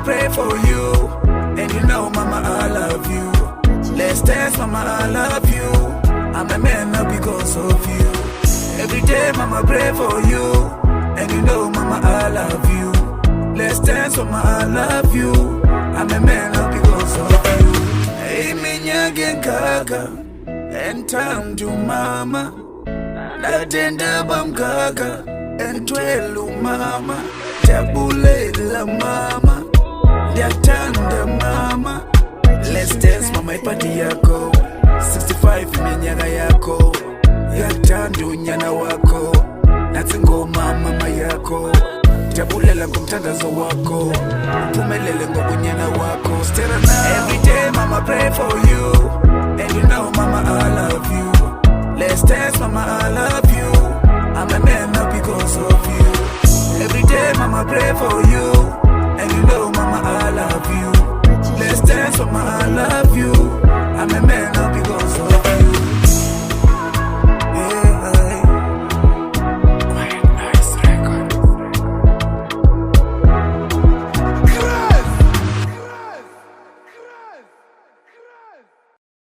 pray for you. And you know, mama, I love you. Let's dance, mama, I love you. I'm a man now because of you. Every day, mama, pray for you. And you know, mama, I love you. Let's dance, mama, I love you. I'm a man now because of you. Hey, minyage kaka, and time to mama. Natenda bam kaka, and twelu mama. Tabule la mama, yatanda mama. Let's dance, mama, ipati yako. 65 minyaga yako, yatandu nyana wako. Natsingo mama yako, tabulela kumtandazo wako. Pumelele ngokunyana wako. SteraNow. Every day, mama, pray for you. And you know, mama, I love you. Let's dance, mama, I love you. I'm a man now because of you. Every day, mama, pray for you. And you know, mama, I love you. Let's dance, mama, I love you. I'm a man now because of you.